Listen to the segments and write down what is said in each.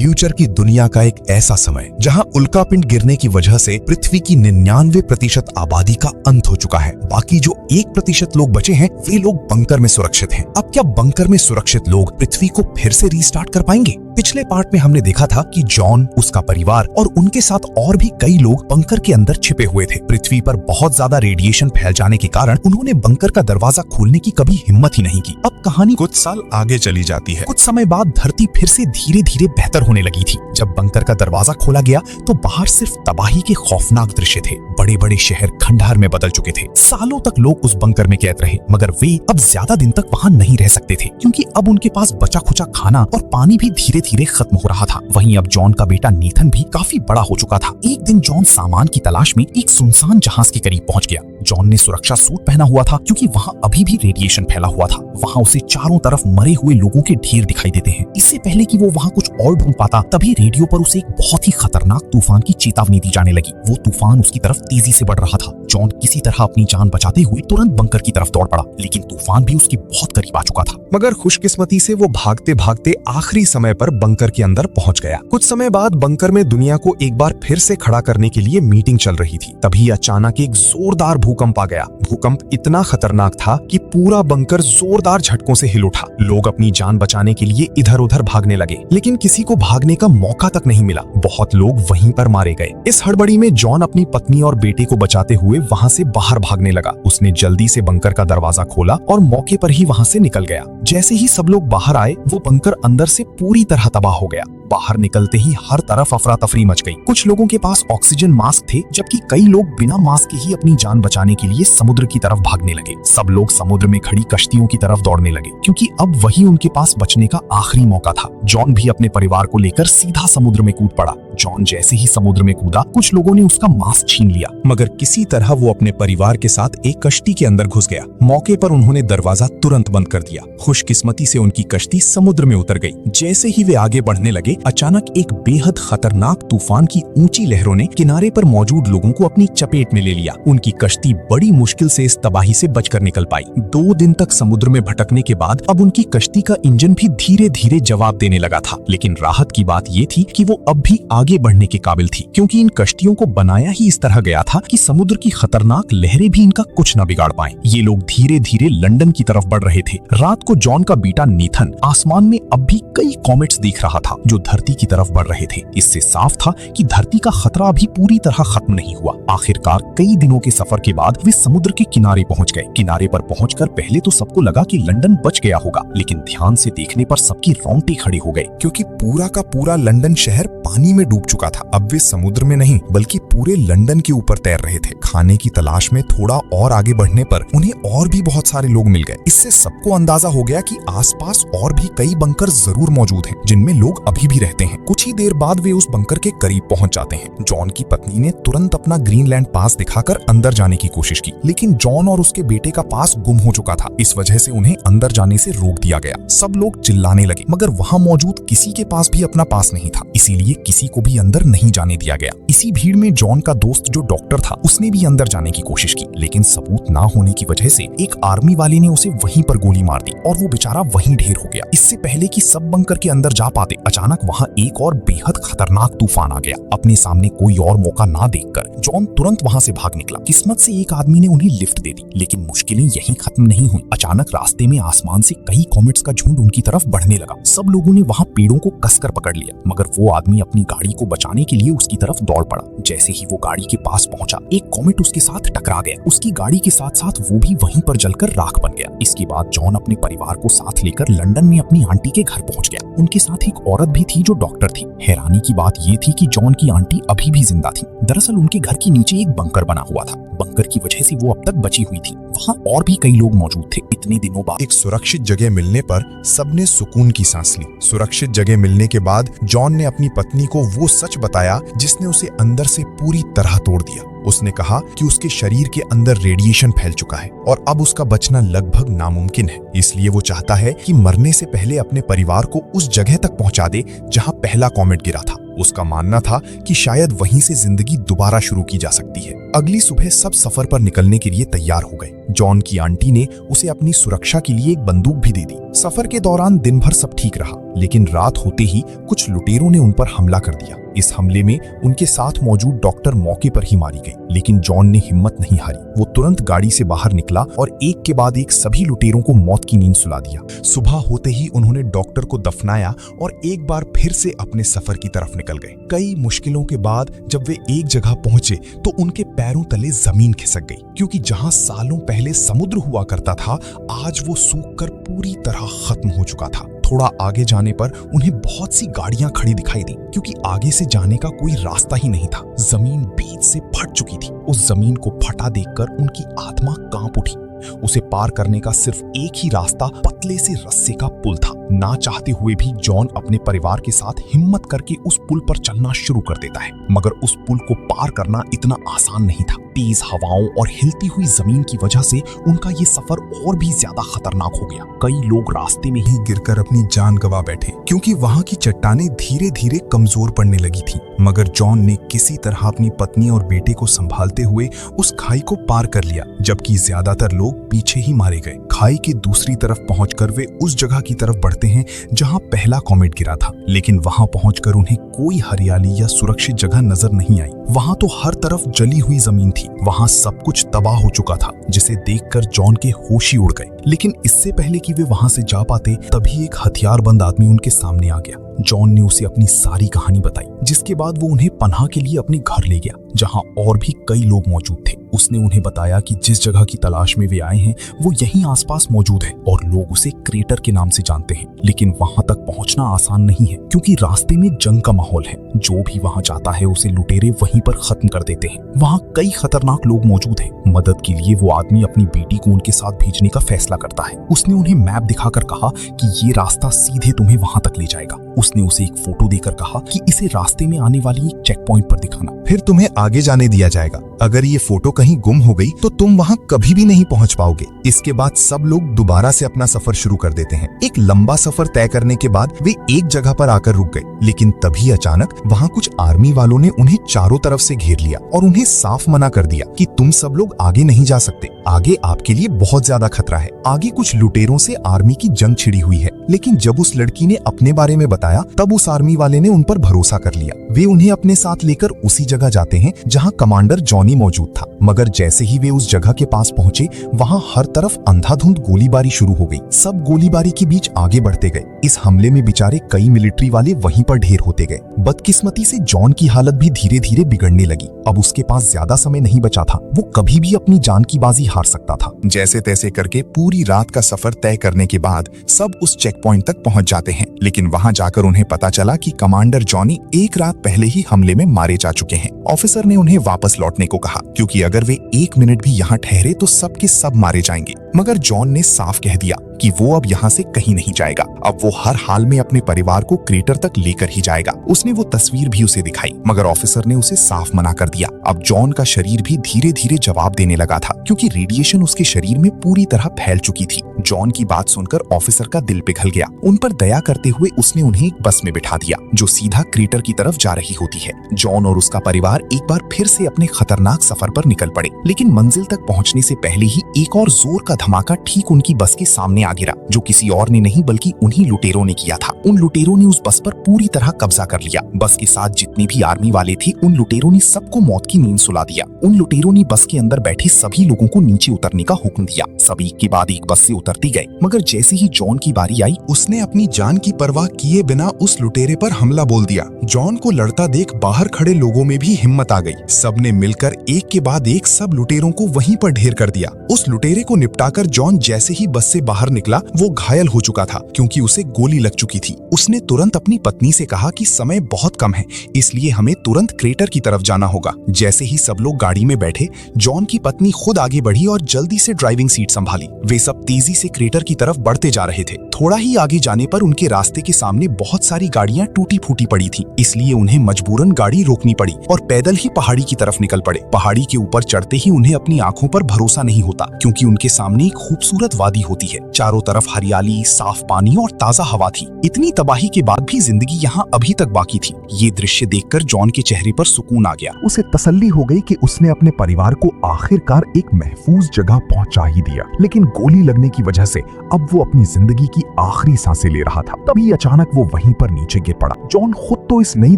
Future की दुनिया का एक ऐसा समय जहां उल्कापिंड गिरने की वजह से पृथ्वी की 99% आबादी का अंत हो चुका है। बाकी जो 1% लोग बचे हैं वे लोग बंकर में सुरक्षित हैं। अब क्या बंकर में सुरक्षित लोग पृथ्वी को फिर से रीस्टार्ट कर पाएंगे? पिछले पार्ट में हमने देखा था कि जॉन, उसका परिवार और उनके साथ और भी कई लोग बंकर के अंदर छिपे हुए थे। पृथ्वी पर बहुत ज्यादा रेडिएशन फैल जाने के कारण उन्होंने बंकर का दरवाजा खोलने की कभी हिम्मत ही नहीं की। अब कहानी कुछ साल आगे चली जाती है। कुछ समय बाद धरती फिर से धीरे धीरे बेहतर होने लगी थी। जब बंकर का दरवाजा खोला गया तो बाहर सिर्फ तबाही के खौफनाक दृश्य थे। बड़े बड़े शहर खंडहर में बदल चुके थे। सालों तक लोग उस बंकर में कैद रहे, मगर वे अब ज्यादा दिन तक वहाँ नहीं रह सकते थे, क्योंकि अब उनके पास बचा खुचा खाना और पानी भी धीरे धीरे खत्म हो रहा था। वहीं अब जॉन का बेटा नेथन भी काफी बड़ा हो चुका था। एक दिन जॉन सामान की तलाश में एक सुनसान जहाज के करीब पहुंच गया। जॉन ने सुरक्षा सूट पहना हुआ था, क्योंकि वहाँ अभी भी रेडिएशन फैला हुआ था। वहाँ उसे चारों तरफ मरे हुए लोगों के ढेर दिखाई देते हैं। इससे पहले कि वो वहाँ कुछ और ढूंढ पाता, तभी रेडियो पर उसे एक बहुत ही खतरनाक तूफान की चेतावनी दी जाने लगी। वो तूफान उसकी तरफ तेजी से बढ़ रहा था। जॉन किसी तरह अपनी जान बचाते हुए तुरंत बंकर की तरफ दौड़ पड़ा, लेकिन तूफान भी उसके बहुत करीब आ चुका था। मगर खुशकिस्मती से वो भागते भागते आखिरी समय पर बंकर के अंदर पहुंच गया। कुछ समय बाद बंकर में दुनिया को एक बार फिर से खड़ा करने के लिए मीटिंग चल रही थी। तभी अचानक एक जोरदार भूकंप आ गया। भूकंप इतना खतरनाक था कि पूरा बंकर जोरदार झटकों से हिल उठा। लोग अपनी जान बचाने के लिए इधर उधर भागने लगे, लेकिन किसी को भागने का मौका तक नहीं मिला। बहुत लोग वहीं पर मारे गए। इस हड़बड़ी में जॉन अपनी पत्नी और बेटे को बचाते हुए वहां से बाहर भागने लगा। उसने जल्दी से बंकर का दरवाजा खोला और मौके पर ही वहां से निकल गया। जैसे ही सब लोग बाहर आए, वो बंकर अंदर से पूरी तरह तबाह हो गया। बाहर निकलते ही हर तरफ अफरा तफरी मच गई। कुछ लोगों के पास ऑक्सीजन मास्क थे, जबकि कई लोग बिना मास्क के ही अपनी जान बचाने के लिए समुद्र की तरफ भागने लगे। सब लोग समुद्र में खड़ी कश्तियों की तरफ दौड़ने लगे, क्योंकि अब वही उनके पास बचने का आखिरी मौका था। जॉन भी अपने परिवार को लेकर सीधा समुद्र में कूद पड़ा। जॉन जैसे ही समुद्र में कूदा, कुछ लोगों ने उसका मास्क छीन लिया, मगर किसी तरह वो अपने परिवार के साथ एक कश्ती के अंदर घुस गया। मौके पर उन्होंने दरवाजा तुरंत बंद कर दिया। खुशकिस्मती से उनकी कश्ती समुद्र में उतर गई। जैसे ही वे आगे बढ़ने लगे, अचानक एक बेहद खतरनाक तूफान की ऊंची लहरों ने किनारे पर मौजूद लोगों को अपनी चपेट में ले लिया। उनकी कश्ती बड़ी मुश्किल से इस तबाही से बचकर निकल पाई। 2 दिन तक समुद्र में भटकने के बाद अब उनकी कश्ती का इंजन भी धीरे धीरे जवाब देने लगा था। लेकिन राहत की बात ये थी कि वो अब भी आगे बढ़ने के काबिल थी, क्योंकि इन कश्तियों को बनाया ही इस तरह गया था कि समुद्र की खतरनाक लहरें भी इनका कुछ न बिगाड़ पाएं। ये लोग धीरे धीरे लंदन की तरफ बढ़ रहे थे। रात को जॉन का बेटा नेथन आसमान में अब भी कई कॉमेट्स देख रहा था, जो धरती की तरफ बढ़ रहे थे। इससे साफ था कि धरती का खतरा अभी पूरी तरह खत्म नहीं हुआ। आखिरकार कई दिनों के सफर के बाद वे समुद्र के किनारे पहुंच गए। किनारे पर पहुंचकर पहले तो सबको लगा कि लंदन बच गया होगा, लेकिन ध्यान से देखने पर सबकी रोंगटे खड़े हो गए, क्योंकि पूरा का पूरा लंदन शहर पानी में डूब चुका था। अब वे समुद्र में नहीं, बल्कि पूरे लंदन के ऊपर तैर रहे थे। खाने की तलाश में थोड़ा और आगे बढ़ने पर उन्हें और भी बहुत सारे लोग मिल गए। इससे सबको अंदाजा हो गया कि आसपास और भी कई बंकर जरूर मौजूद हैं, जिनमें लोग अभी भी रहते हैं। कुछ ही देर बाद वे उस बंकर के करीब पहुंच जाते हैं। जॉन की पत्नी ने तुरंत अपना ग्रीनलैंड पास दिखाकर अंदर जाने की कोशिश की, लेकिन जॉन और उसके बेटे का पास गुम हो चुका था। इस वजह से उन्हें अंदर जाने से रोक दिया गया। सब लोग चिल्लाने लगे, मगर वहाँ मौजूद किसी के पास भी अपना पास नहीं था, इसीलिए किसी को भी अंदर नहीं जाने दिया गया। इसी भीड़ में जॉन का दोस्त जो डॉक्टर था, उसने भी अंदर जाने की कोशिश की, लेकिन सबूत ना होने की वजह से एक आर्मी वाले ने उसे वहीं पर गोली मार दी और वो बेचारा वहीं ढेर हो गया। इससे पहले कि सब बंकर के अंदर जा पाते, अचानक वहाँ एक और बेहद खतरनाक तूफान आ गया। अपने सामने कोई और मौका ना देखकर जॉन तुरंत वहाँ से भाग निकला। किस्मत से एक आदमी ने उन्हें लिफ्ट दे दी, लेकिन मुश्किलें यहीं खत्म नहीं हुई। अचानक रास्ते में आसमान से कई कॉमेट्स का झुंड उनकी तरफ बढ़ने लगा। सब लोगों ने वहाँ पेड़ों को कसकर पकड़ लिया, मगर वो आदमी अपनी गाड़ी को बचाने के लिए उसकी तरफ दौड़ पड़ा। जैसे ही वो गाड़ी के पास पहुंचा, एक कॉमेट उसके साथ टकरा गया। उसकी गाड़ी के साथ साथ वो भी वहीं पर जलकर राख बन गया। इसके बाद जॉन अपने परिवार को साथ लेकर लंदन में अपनी आंटी के घर पहुंच गया। उनके साथ एक औरत भी थी जो डॉक्टर थी। हैरानी की बात ये थी कि जॉन की आंटी अभी भी जिंदा थी। दरअसल उनके घर के नीचे एक बंकर बना हुआ था। बंकर की वजह से वो अब तक बची हुई थी। वहाँ और भी कई लोग मौजूद थे। इतने दिनों बाद एक सुरक्षित जगह मिलने पर सबने सुकून की सांस ली। सुरक्षित जगह मिलने के बाद जॉन ने अपनी पत्नी को वो सच बताया जिसने उसे अंदर से पूरी तरह तोड़ दिया। उसने कहा कि उसके शरीर के अंदर रेडिएशन फैल चुका है और अब उसका बचना लगभग नामुमकिन है। इसलिए वो चाहता है कि मरने से पहले अपने परिवार को उस जगह तक पहुंचा दे जहां पहला कॉमेट गिरा था। उसका मानना था कि शायद वहीं से जिंदगी दोबारा शुरू की जा सकती है। अगली सुबह सब सफर पर निकलने के लिए तैयार हो गए। जॉन की आंटी ने उसे अपनी सुरक्षा के लिए एक बंदूक भी दे दी। सफर के दौरान दिन भर सब ठीक रहा, लेकिन रात होते ही कुछ लुटेरों ने उन पर हमला कर दिया। इस हमले में उनके साथ मौजूद डॉक्टर मौके पर ही मारी गई, लेकिन जॉन ने हिम्मत नहीं हारी। वो तुरंत गाड़ी से बाहर निकला और एक के बाद एक सभी लुटेरों को मौत की नींद सुला दिया। सुबह होते ही उन्होंने डॉक्टर को दफनाया और एक बार फिर से अपने सफर की तरफ निकल गए। कई मुश्किलों के बाद जब वे एक जगह पहुंचे तो उनके पैरों तले जमीन खिसक गई, क्योंकि जहां सालों पहले समुद्र हुआ करता था, आज वो सूखकर पूरी तरह खत्म हो चुका था। थोड़ा आगे जाने पर उन्हें बहुत सी गाड़ियां खड़ी दिखाई दी, क्योंकि आगे से जाने का कोई रास्ता ही नहीं था। जमीन बीच से फट चुकी थी। उस जमीन को फटा देखकर उनकी आत्मा कांप उठी। उसे पार करने का सिर्फ एक ही रास्ता पतले से रस्से का पुल था। ना चाहते हुए भी जॉन अपने परिवार के साथ हिम्मत करके उस पुल पर चलना शुरू कर देता है, मगर उस पुल को पार करना इतना आसान नहीं था। तेज हवाओं और हिलती हुई जमीन की वजह से उनका ये सफर और भी ज्यादा खतरनाक हो गया। कई लोग रास्ते में ही गिरकर अपनी जान गंवा बैठे, क्योंकि वहां की चट्टानें धीरे धीरे कमजोर पड़ने लगी थी। मगर जॉन ने किसी तरह अपनी पत्नी और बेटे को संभालते हुए उस खाई को पार कर लिया, जबकि ज्यादातर लोग पीछे ही मारे गए। खाई की दूसरी तरफ पहुंचकर वे उस जगह की तरफ बढ़ते हैं जहां पहला कॉमेट गिरा था, लेकिन वहां पहुंचकर उन्हें कोई हरियाली या सुरक्षित जगह नजर नहीं आई। वहां तो हर तरफ जली हुई जमीन थी। वहां सब कुछ तबाह हो चुका था, जिसे देखकर जॉन के होश ही उड़ गए। लेकिन इससे पहले कि वे वहां से जा पाते, तभी एक हथियारबंद आदमी उनके सामने आ गया। जॉन ने उसे अपनी सारी कहानी बताई, जिसके बाद वो उन्हें पनाह के लिए अपने घर ले गया, जहां और भी कई लोग मौजूद थे। उसने उन्हें बताया कि जिस जगह की तलाश में वे आए हैं वो यहीं आसपास मौजूद है और लोग उसे क्रेटर के नाम से जानते हैं। लेकिन वहां तक पहुंचना आसान नहीं है, क्योंकि रास्ते में जंग का माहौल है। जो भी वहां जाता है उसे लुटेरे वहीं पर खत्म कर देते हैं। वहां कई खतरनाक लोग मौजूद हैं। मदद के लिए वो आदमी अपनी बेटी को उनके साथ भेजने का फैसला करता है। उसने उन्हें मैप दिखाकर कहा कि ये रास्ता सीधे तुम्हें वहां तक ले जाएगा। उसने उसे एक फोटो देकर कहा कि इसे रास्ते में आने वाली एक चेक पॉइंट पर दिखाना, फिर तुम्हें आगे जाने दिया जाएगा। अगर ये फोटो कहीं गुम हो गई तो तुम वहां कभी भी नहीं पहुंच पाओगे। इसके बाद सब लोग दोबारा से अपना सफर शुरू कर देते हैं। एक लंबा सफर तय करने के बाद वे एक जगह पर आकर रुक गए, लेकिन तभी अचानक वहां कुछ आर्मी वालों ने उन्हें चारों तरफ से घेर लिया और उन्हें साफ मना कर दिया कि तुम सब लोग आगे नहीं जा सकते। आगे आपके लिए बहुत ज्यादा खतरा है। आगे कुछ लुटेरों से आर्मी की जंग छिड़ी हुई है। लेकिन जब उस लड़की ने अपने बारे में बताया, तब उस आर्मी वाले ने उन पर भरोसा कर लिया। वे उन्हें अपने साथ लेकर उसी जगह जाते हैं जहां कमांडर जॉनी मौजूद था। मगर जैसे ही वे उस जगह के पास पहुंचे, वहां हर तरफ अंधाधुंध गोलीबारी शुरू हो गई। सब गोलीबारी के बीच आगे बढ़ते गए। इस हमले में बेचारे कई मिलिट्री वाले वहीं पर ढेर होते गए। बदकिस्मती से जॉन की हालत भी धीरे धीरे बिगड़ने लगी। अब उसके पास ज्यादा समय नहीं बचा था। वो कभी भी अपनी जान की बाजी हार सकता था। जैसे तैसे करके पूरी रात का सफर तय करने के बाद सब उस चेक पॉइंट तक पहुंच जाते हैं, लेकिन वहां जाकर उन्हें पता चला कि कमांडर जॉनी एक रात पहले ही हमले में मारे जा चुके हैं। ऑफिसर ने उन्हें वापस लौटने को कहा, क्योंकि अगर वे एक मिनट भी यहाँ ठहरे तो सब के सब मारे जाएंगे। मगर जॉन ने साफ कह दिया कि वो अब यहाँ से कहीं नहीं जाएगा। अब वो हर हाल में अपने परिवार को क्रेटर तक लेकर ही जाएगा। उसने वो तस्वीर भी उसे दिखाई, मगर ऑफिसर ने उसे साफ मना कर दिया। अब जॉन का शरीर भी धीरे धीरे जवाब देने लगा था, क्योंकि रेडिएशन उसके शरीर में पूरी तरह फैल चुकी थी। जॉन की बात सुनकर ऑफिसर का दिल पिघल गया। उन पर दया करते हुए उसने उन्हें एक बस में बिठा दिया, जो सीधा क्रेटर की तरफ जा रही होती है। जॉन और उसका परिवार एक बार फिर से अपने खतरनाक सफर पर निकल पड़े, लेकिन मंजिल तक पहुंचने से पहले ही एक और जोर का धमाका ठीक उनकी बस के सामने आ गिरा, जो किसी और ने नहीं बल्कि उन्हीं लुटेरों ने किया था। उन लुटेरों ने उस बस पर पूरी तरह कब्जा कर लिया। बस के साथ जितने भी आर्मी वाले थे, उन लुटेरों ने सबको मौत की नींद सुला दिया। उन लुटेरों ने बस के अंदर बैठे सभी लोगों को नीचे उतरने का हुक्म दिया। सभी के बाद एक बस से उतरते गए, मगर जैसे ही जॉन की बारी आई, उसने अपनी जान की परवाह किए बिना उस लुटेरे पर हमला बोल दिया। जॉन को लड़ता देख बाहर खड़े लोगों में भी हिम्मत आ गई। सबने मिलकर एक के बाद एक सब लुटेरों को वहीं पर ढेर कर दिया। उस लुटेरे को निपटाकर जॉन जैसे ही बस से बाहर निकला, वो घायल हो चुका था, क्योंकि उसे गोली लग चुकी थी। उसने तुरंत अपनी पत्नी से कहा कि समय बहुत कम है, इसलिए हमें तुरंत क्रेटर की तरफ जाना होगा। जैसे ही सब लोग गाड़ी में बैठे, जॉन की पत्नी खुद आगे बढ़ी और जल्दी से ड्राइविंग सीट संभाली। वे सब तेजी से क्रेटर की तरफ बढ़ते जा रहे थे। थोड़ा ही आगे जाने पर उनके रास्ते के सामने बहुत सारी गाड़ियां टूटी फूटी पड़ी थी, इसलिए उन्हें मजबूरन गाड़ी रोकनी पड़ी और पैदल ही पहाड़ी की तरफ निकल पड़े। पहाड़ी के ऊपर चढ़ते ही उन्हें अपनी आंखों पर भरोसा नहीं होता, क्योंकि उनके सामने सामने एक खूबसूरत वादी होती है। चारों तरफ हरियाली, साफ पानी और ताजा हवा थी। इतनी तबाही के बाद भी जिंदगी यहाँ अभी तक बाकी थी। ये दृश्य देखकर जॉन के चेहरे पर सुकून आ गया। उसे तसल्ली हो गई कि उसने अपने परिवार को आखिरकार एक महफूज जगह पहुंचा ही दिया। लेकिन गोली लगने की वजह से अब वो अपनी जिंदगी की आखिरी सांसें ले रहा था। तभी अचानक वो वहीं पर नीचे गिर पड़ा। जॉन खुद तो इस नई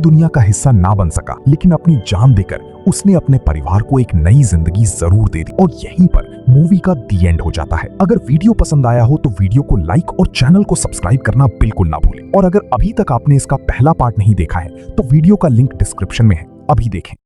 दुनिया का हिस्सा ना बन सका, लेकिन अपनी जान देकर उसने अपने परिवार को एक नई जिंदगी जरूर दे दी। और यहीं पर मूवी का दी एंड हो जाता है। अगर वीडियो पसंद आया हो तो वीडियो को लाइक और चैनल को सब्सक्राइब करना बिल्कुल ना भूलें। और अगर अभी तक आपने इसका पहला पार्ट नहीं देखा है तो वीडियो का लिंक डिस्क्रिप्शन में है, अभी देखें।